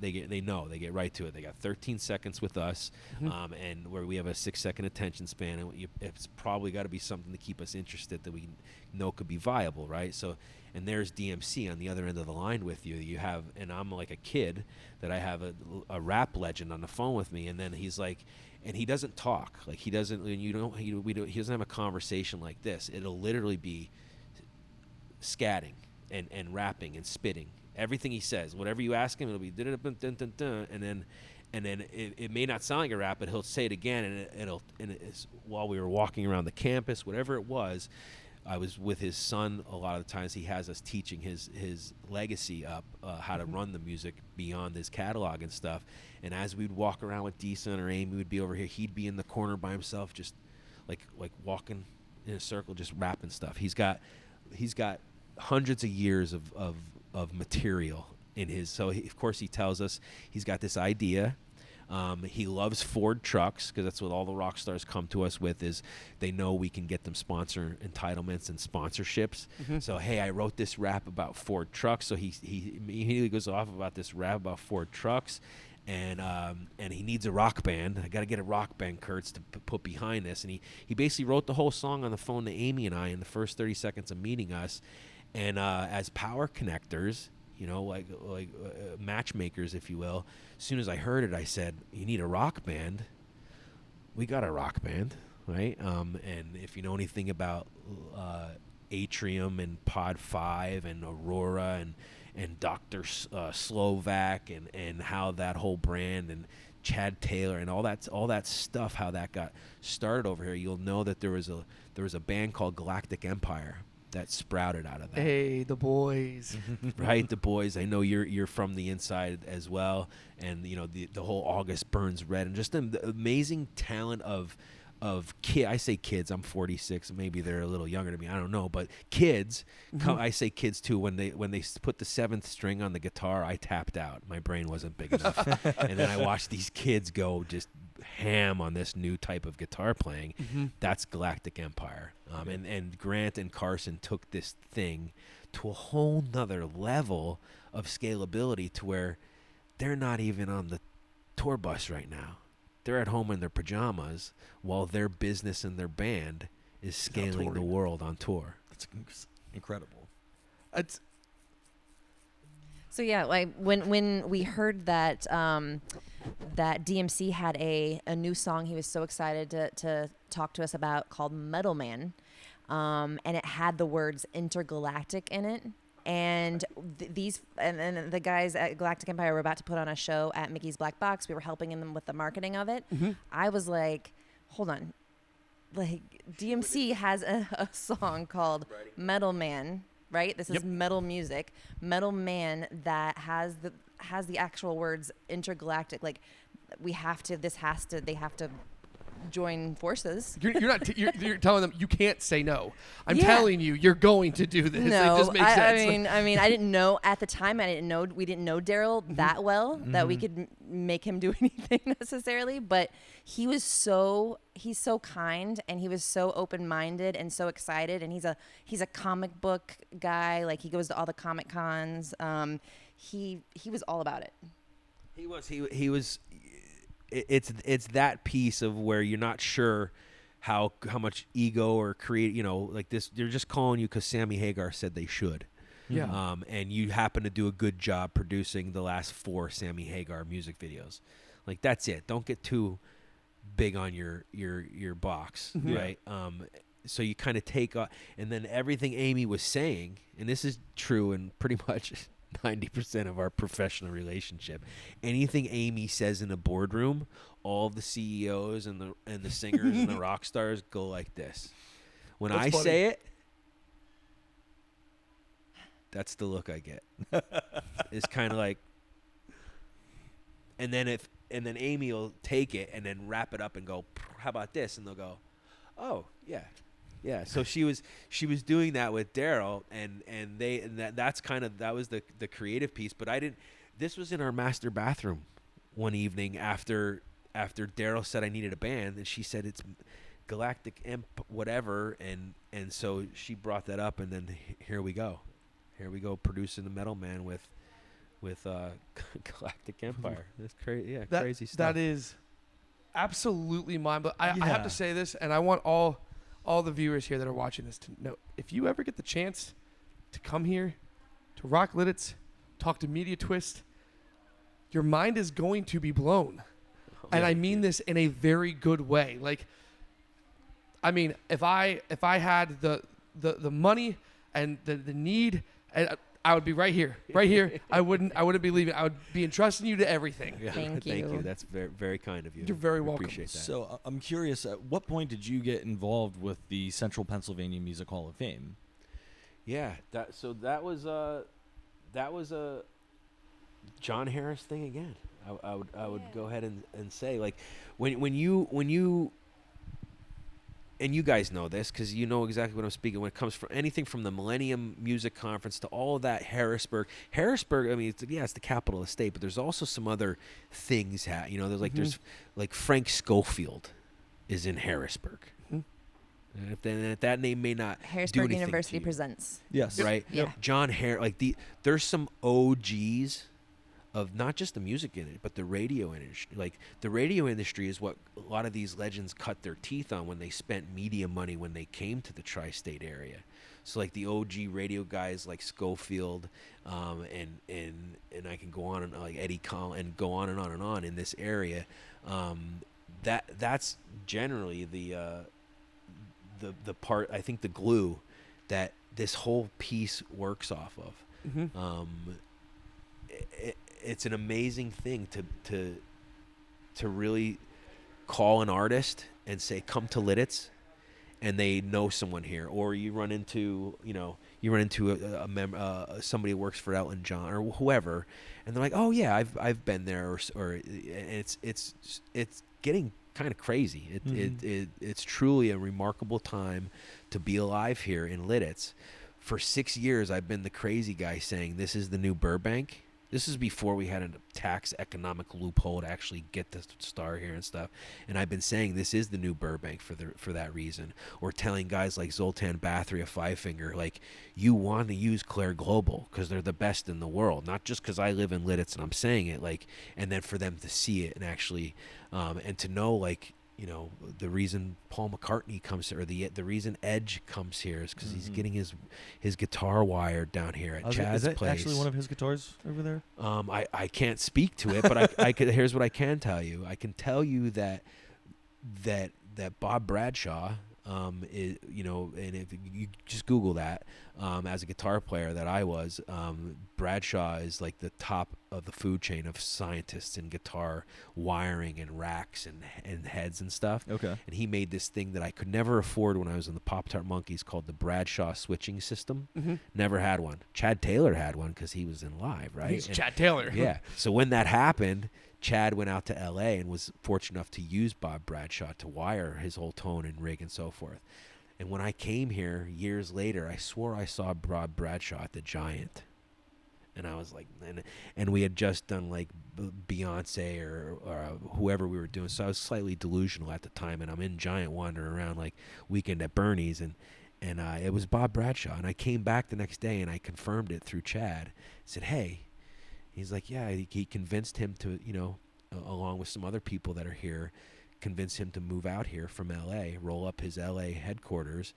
right to it. They got 13 seconds with us, and where we have a 6-second attention span, and it's probably got to be something to keep us interested that we know could be viable, right? So, and there's DMC on the other end of the line with you. You have, and I'm like a kid that I have a rap legend on the phone with me, and then he's like, and he doesn't talk, like he doesn't, and he doesn't have a conversation like this. It'll literally be scatting and rapping and spitting. Everything he says, whatever you ask him, it'll be and then it may not sound like a rap, but he'll say it again, and it's while we were walking around the campus, whatever it was. I was with his son a lot of the times. He has us teaching his legacy up, how to run the music beyond his catalog and stuff. And as we'd walk around with Deason or Aimee would be over here, he'd be in the corner by himself, just like walking in a circle, just rapping stuff. He's got hundreds of years of material in his. So of course he tells us he's got this idea. He loves Ford trucks because that's what all the rock stars come to us with, is they know we can get them sponsor entitlements and sponsorships. So, hey, I wrote this rap about Ford trucks. So he immediately goes off about this rap about Ford trucks, and he needs a rock band. I got to get a rock band, Kurtz, to put behind this. And he basically wrote the whole song on the phone to Aimee and I in the first 30 seconds of meeting us. And as power connectors, like matchmakers, if you will. As soon as I heard it, I said, you need a rock band. We got a rock band, right? And if you know anything about Atrium and Pod 5 and Aurora and Dr. Slovak and how that whole brand and Chad Taylor and all that stuff, how that got started over here, you'll know that there was a band called Galactic Empire that sprouted out of that. Hey, the boys. Right, the boys. I know you're from the inside as well, and the whole August Burns Red, and just the amazing talent of kid. I say kids. I'm 46. Maybe they're a little younger than me. I don't know, but kids. I say kids too. When they put the 7th string on the guitar, I tapped out. My brain wasn't big enough, and then I watched these kids go just ham on this new type of guitar playing. That's Galactic Empire. And Grant and Carson took this thing to a whole nother level of scalability, to where they're not even on the tour bus right now. They're at home in their pajamas while their business and their band is scaling the world on tour. That's incredible. So yeah, like when we heard that that DMC had a new song he was so excited to talk to us about, called Metal Man, and it had the words intergalactic in it. And the guys at Galactic Empire were about to put on a show at Mickey's Black Box. We were helping them with the marketing of it. I was like, hold on, like DMC has a song called Metal Man, right? This is metal music, Metal Man, that has the actual words intergalactic. Like they have to join forces. You're not. You're telling them you can't say no. I'm Yeah. telling you, you're going to do this. No, It just makes sense. I mean, I didn't know at the time. We didn't know Daryl that well that we could make him do anything necessarily. But he's so kind, and he was so open-minded and so excited. And he's a comic book guy. Like, he goes to all the Comic Cons. He was all about it. He was. It's that piece of where you're not sure how much ego or create, like this. They're just calling you because Sammy Hagar said they should. Yeah. And you happen to do a good job producing the last 4 Sammy Hagar music videos. Like, that's it. Don't get too big on your box, right? So you kind of take and then everything Aimee was saying, and this is true in pretty much 90% of our professional relationship. Anything Aimee says in a boardroom, all the CEOs and the singers and the rock stars go like this. When That's I funny. say it, that's the look I get. It's kind of like, and then Aimee will take it and then wrap it up and go, how about this? And they'll go, oh yeah. Yeah, so she was doing that with Daryl, and that was the creative piece. But this was in our master bathroom one evening after Daryl said I needed a band, and she said it's Galactic Imp whatever, and so she brought that up, and then here we go producing the Metal Man with Galactic Empire. That's crazy, yeah, crazy stuff. That is absolutely mind-blowing. I have to say this, and I want all the viewers here that are watching this to know, if you ever get the chance to come here to Rock Lititz, talk to Mediatwist, your mind is going to be blown. And I mean this in a very good way. Like, I mean, if I had the money and the need, I would be right here. I wouldn't be leaving. I would be entrusting you to everything. Yeah. Thank you. Thank you. That's very, very kind of you. You're very We welcome. Appreciate that. So I'm curious, at what point did you get involved with the Central Pennsylvania Music Hall of Fame? Yeah, that was a John Harris thing again. I would go ahead and say, like, when you and you guys know this because you know exactly what I'm speaking when it comes from anything from the Millennium Music Conference to all of that Harrisburg, I mean, it's the capital of the state, but there's also some other things. There's like there's like Frank Schofield is in Harrisburg. And that name may not do Harrisburg anything University to you. presents. Yes. Right? Yeah. John Hare, there's some OGs of not just the music in it, but the radio industry. Like, the radio industry is what a lot of these legends cut their teeth on when they spent media money when they came to the tri-state area. So, like, the OG radio guys like Schofield, and I can go on and like Eddie Collins and go on and on and on in this area. That's generally the part, I think, the glue that this whole piece works off of. It's an amazing thing to really call an artist and say, come to Lititz, and they know someone here, or you run into somebody who works for Elton John or whoever, and they're like, oh yeah, I've been there, or and it's getting kind of crazy. It's truly a remarkable time to be alive here in Lititz. For 6 years, I've been the crazy guy saying this is the new Burbank. This is before we had a tax economic loophole to actually get the star here and stuff. And I've been saying this is the new Burbank for that reason. Or telling guys like Zoltan Bathory of Five Finger, like, you want to use Claire Global because they're the best in the world. Not just because I live in Lititz and I'm saying it, like, and then for them to see it and actually, and to know, like, the reason Paul McCartney comes here, or the reason Edge comes here is because he's getting his guitar wired down here at Chad's Is that place. actually one of his guitars over there? I can't speak to it, but I could, here's what I can tell you. I can tell you that Bob Bradshaw, is, and if you just Google that, as a guitar player that I was, Bradshaw is like the top of the food chain of scientists in guitar wiring and racks and heads and stuff. Okay. And he made this thing that I could never afford when I was in the Pop-Tart Monkeys called the Bradshaw switching system. Never had one. Chad Taylor had one because he was in live, right? He's Chad Taylor. Yeah. So when that happened, Chad went out to L.A. and was fortunate enough to use Bob Bradshaw to wire his whole tone and rig and so forth. And when I came here years later, I swore I saw Bob Bradshaw at the Giant. And I was like, and we had just done like Beyonce or whoever we were doing. So I was slightly delusional at the time. And I'm in Giant wandering around like Weekend at Bernie's. And it was Bob Bradshaw. And I came back the next day and I confirmed it through Chad. I said, hey. He's like, yeah, he convinced him to, along with some other people that are here, convince him to move out here from L.A., roll up his L.A. headquarters,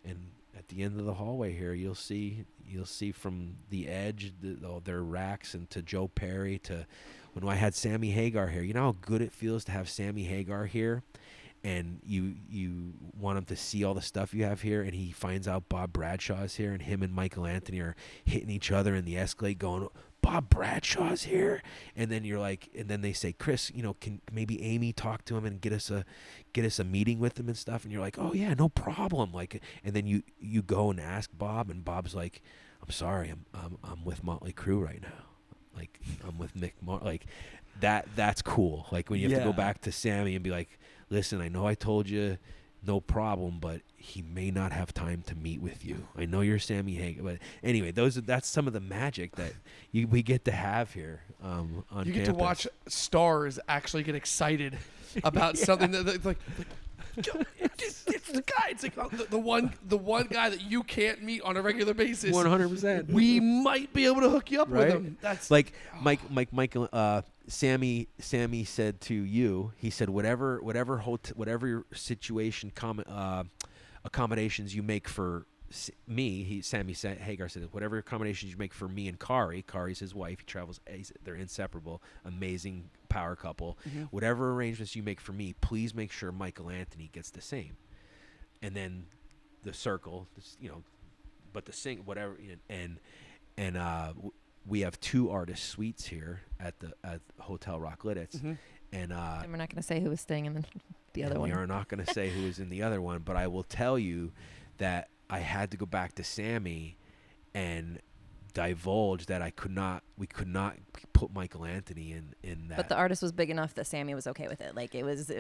and at the end of the hallway here, you'll see from the Edge, their racks, and to Joe Perry, to when I had Sammy Hagar here. You know how good it feels to have Sammy Hagar here, and you want him to see all the stuff you have here, and he finds out Bob Bradshaw is here, and him and Michael Anthony are hitting each other in the Escalade going, Bob Bradshaw's here, and then you're like, and then they say, Chris, can maybe Aimee talk to him and get us a meeting with him and stuff, and you're like, oh yeah, no problem, like, and then you go and ask Bob, and Bob's like, I'm sorry, I'm with Motley Crue right now, like I'm with Mick like that's cool, like when you have to go back to Sammy and be like, listen, I know I told you no problem, but he may not have time to meet with you. I know you're Sammy Hagar, but anyway, that's some of the magic that we get to have here on You get campus. to watch stars actually get excited about something that's like it's the guy. It's like the one guy that you can't meet on a regular basis. 100%. We might be able to hook you up with Right? him. That's like Michael. Sammy said to you, he said, whatever your situation accommodations you make for me, Sammy Hagar said, whatever accommodations you make for me and Kari's his wife, he travels, they're inseparable, amazing power couple. Whatever arrangements you make for me, please make sure Michael Anthony gets the same. And then the circle, but the sing whatever, and we have 2 artist suites here at Hotel Rock Lititz, and we're not going to say who was staying in the other one. We are not going to say who is in the other one, but I will tell you that I had to go back to Sammy and divulge that we could not put Michael Anthony in that. But the artist was big enough that Sammy was okay with it. Like it was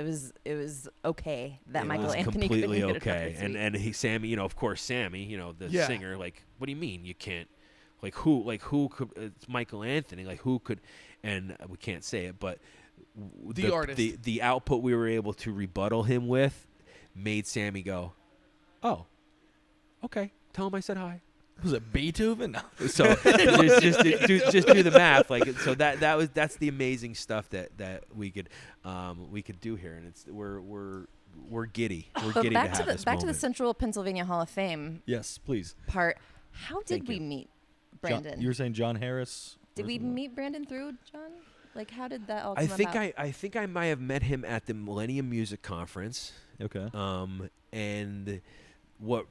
okay that it Michael was Anthony completely couldn't okay. Get And Sammy, of course, Sammy, the Yeah. singer, like, what do you mean you can't? Like who could? It's Michael Anthony. Like who could? And we can't say it, but the artist, the output we were able to rebuttal him with, made Sammy go, "Oh, okay. Tell him I said hi." Was it Beethoven? No. So just do the math. Like so that's the amazing stuff that we could do here, and we're giddy. We're But giddy back to have this back to the moment. Central Pennsylvania Hall of Fame Yes, please. part. How did Thank we you. meet Brandon? You were saying John Harris? Did we Or- meet Brandon through John? Like how did that all come I think about? I think I might have met him at the Millennium Music Conference. Okay. And what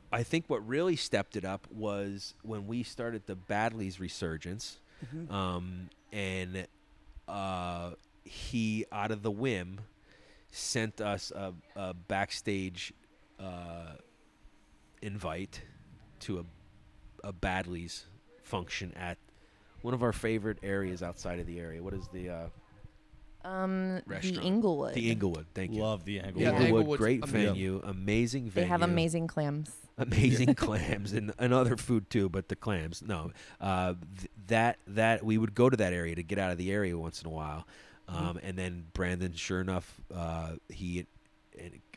really stepped it up was when we started the Badley's resurgence. And he, out of the whim, sent us a backstage invite to a Badley's function at one of our favorite areas outside of the area. What is the the restaurant? Inglewood. The Inglewood. Thank you. Love the angle. Yeah, Inglewood, Inglewood's great amazing. venue, amazing venue. They have amazing clams. Amazing clams and other food too, but the clams, no. That we would go to that area to get out of the area once in a while, and then Brandon, sure enough, he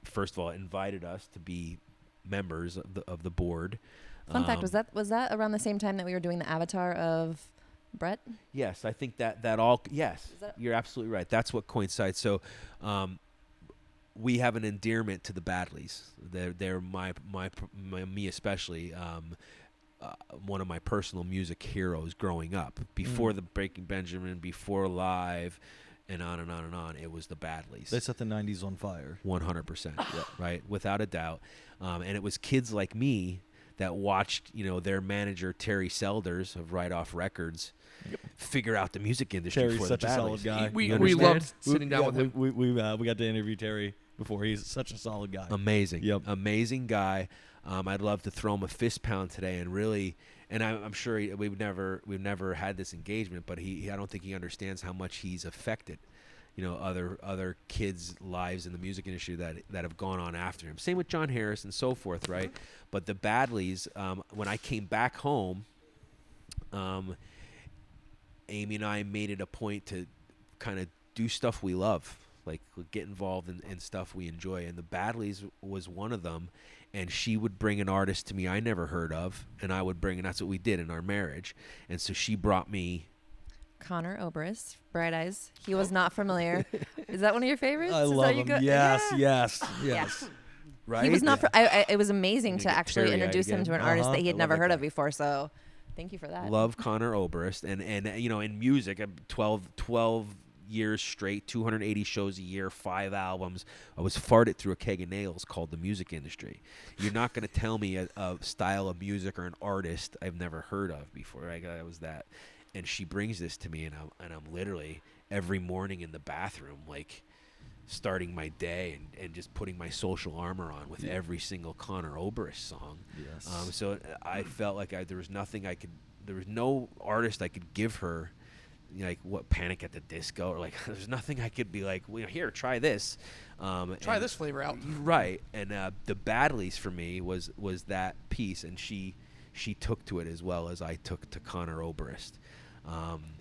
first of all invited us to be members of the board. Fun fact, was that around the same time that we were doing the avatar of Brett? Yes, I think that all. Yes, Is that- you're absolutely right. That's what coincides. So, we have an endearment to the Badleys. They're me especially. One of my personal music heroes growing up. Before the Breaking Benjamin, before Live, and on and on and on. It was the Badleys. They set the 90s on fire. 100%, right? Without a doubt. And it was kids like me that watched, their manager Terry Selders of Right Off Records figure out the music industry. Terry's for such the a solid Badleys. guy. We understand? loved sitting down with him. We got to interview Terry before. He's such a solid guy. Amazing. Yep. Amazing guy. I'd love to throw him a fist pound today and really, and I'm sure we've never had this engagement, but I don't think he understands how much he's affected, other kids' lives in the music industry that have gone on after him. Same with John Harris and so forth, right? But the Badleys, when I came back home, Aimee and I made it a point to kind of do stuff we love, like get involved in stuff we enjoy. And the Badleys was one of them. And she would bring an artist to me I never heard of, and I would bring, and that's what we did in our marriage. And so she brought me Connor Oberst, Bright Eyes. He was not familiar. Is that one of your favorites? I Is love that you him. go- Yes, Yeah. yes. right. He was not. It was amazing Gonna to get actually teary-eyed introduce him again. to an artist that he I had love never that heard guy. of before. So, thank you for that. Love Connor Oberst, and in music, 12 years straight, 280 shows a year, 5 albums. I was farted through a keg of nails called the music industry. You're not going to tell me a style of music or an artist I've never heard of before. I was that, and she brings this to me, and I'm literally every morning in the bathroom, like starting my day and just putting my social armor on with every single Connor Oberst song. Yes. So I felt like there was no artist I could give her, like what Panic at the Disco, or like there's nothing I could be like, here, try this. Try this flavor out. Right. And the Badleys for me was that piece, and she took to it as well as I took to Connor Oberst.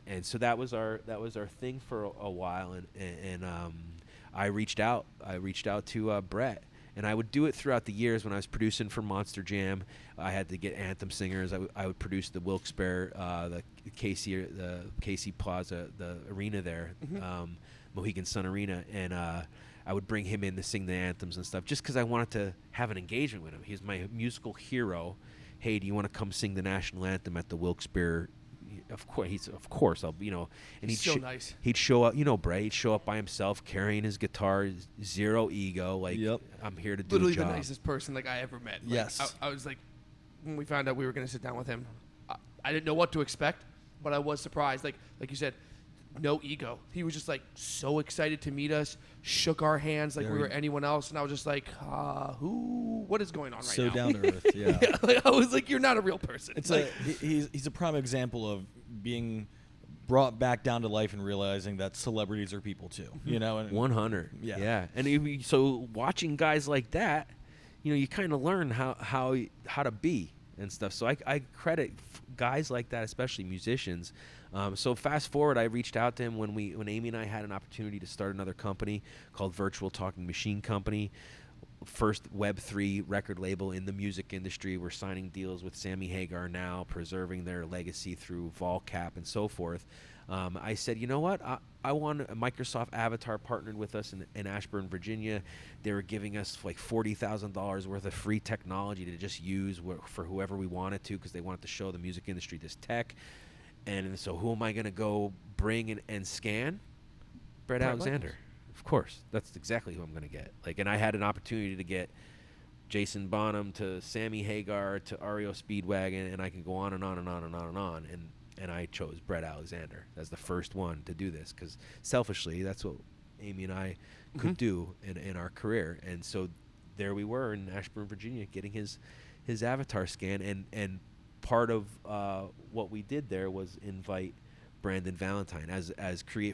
And so that was our thing for a while, and I reached out to Brett. And I would do it throughout the years when I was producing for Monster Jam. I had to get anthem singers. I would produce the Wilkes-Barre, the Casey Plaza, the arena there, Mohegan Sun Arena, and I would bring him in to sing the anthems and stuff, just because I wanted to have an engagement with him. He's my musical hero. Hey, do you want to come sing the national anthem at the Wilkes-Barre? Of course, I'll, and He's so nice. He'd show up, Bray. He'd show up by himself, carrying his guitar, zero ego. Like, I'm here to do Literally a job. the nicest person I ever met. Like, Yes. I was like, when we found out we were going to sit down with him, I didn't know what to expect, but I was surprised. Like you said, no ego. He was just so excited to meet us, shook our hands like we were anyone else, and I was just like, what is going on right now? So down to earth, yeah. I was like, you're not a real person. It's he's a prime example of being brought back down to life and realizing that celebrities are people too. And 100. Yeah. And so watching guys like that, you kind of learn how to be and stuff. So I credit guys like that, especially musicians. So fast forward, I reached out to him when Aimee and I had an opportunity to start another company called Virtual Talking Machine Company. First Web3 record label in the music industry. We're signing deals with Sammy Hagar now, preserving their legacy through VolCap and so forth. I said, you know what? I want Microsoft Avatar partnered with us in Ashburn, Virginia. They were giving us like $40,000 worth of free technology to just use for whoever we wanted to, because they wanted to show the music industry this tech. And so who am I going to go bring and scan? Brett Alexander. Of course. That's exactly who I'm going to get. And I had an opportunity to get Jason Bonham to Sammy Hagar to REO Speedwagon, and I can go on and on and on and on and on. And I chose Brett Alexander as the first one to do this, because selfishly, that's what Aimee and I could do in our career. And so there we were in Ashburn, Virginia, getting his Avatar scan. And part of what we did there was invite Brandon Valentine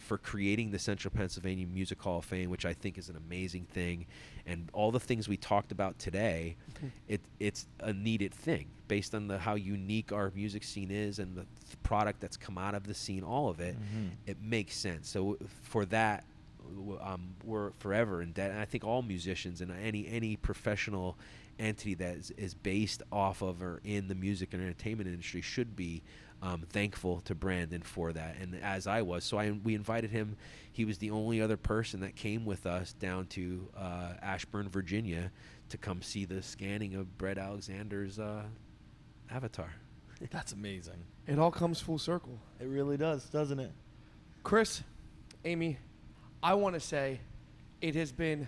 for creating the Central Pennsylvania Music Hall of Fame, which I think is an amazing thing. And all the things we talked about today, it's a needed thing based on how unique our music scene is and the product that's come out of the scene, all of it. It makes sense. So for that, we're forever in debt. And I think all musicians and any professional entity that is based off of or in the music and entertainment industry should be thankful to Brandon for that, and as I was. So we invited him. He was the only other person that came with us down to Ashburn, Virginia, to come see the scanning of Brett Alexander's Avatar. That's amazing. It all comes full circle. It really does, doesn't it? Chris, Aimee, I want to say it has been,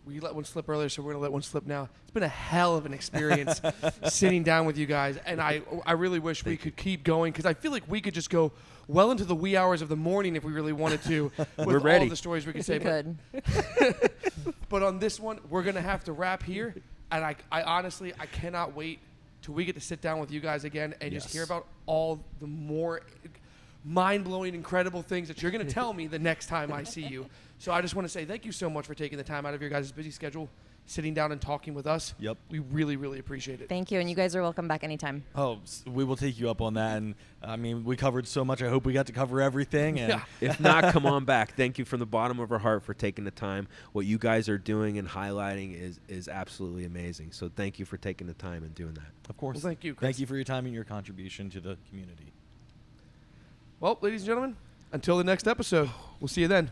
we let one slip earlier, so we're going to let one slip now. It's been a hell of an experience sitting down with you guys, and I really wish we could keep going, because I feel like we could just go well into the wee hours of the morning if we really wanted to with We're ready. all the stories we could say. Good. But on this one, we're going to have to wrap here, and I honestly, I cannot wait till we get to sit down with you guys again and just hear about all the more mind-blowing, incredible things that you're going to tell me the next time I see you. So I just want to say thank you so much for taking the time out of your guys' busy schedule, sitting down and talking with us. Yep. We really, really appreciate it. Thank you, and you guys are welcome back anytime. Oh, we will take you up on that. And I mean, we covered so much. I hope we got to cover everything. And Yeah. If not, come on back. Thank you from the bottom of our heart for taking the time. What you guys are doing and highlighting is absolutely amazing. So thank you for taking the time and doing that. of course, Well, thank you, Chris. Thank you for your time and your contribution to the community. Well, ladies and gentlemen, until the next episode, we'll see you then.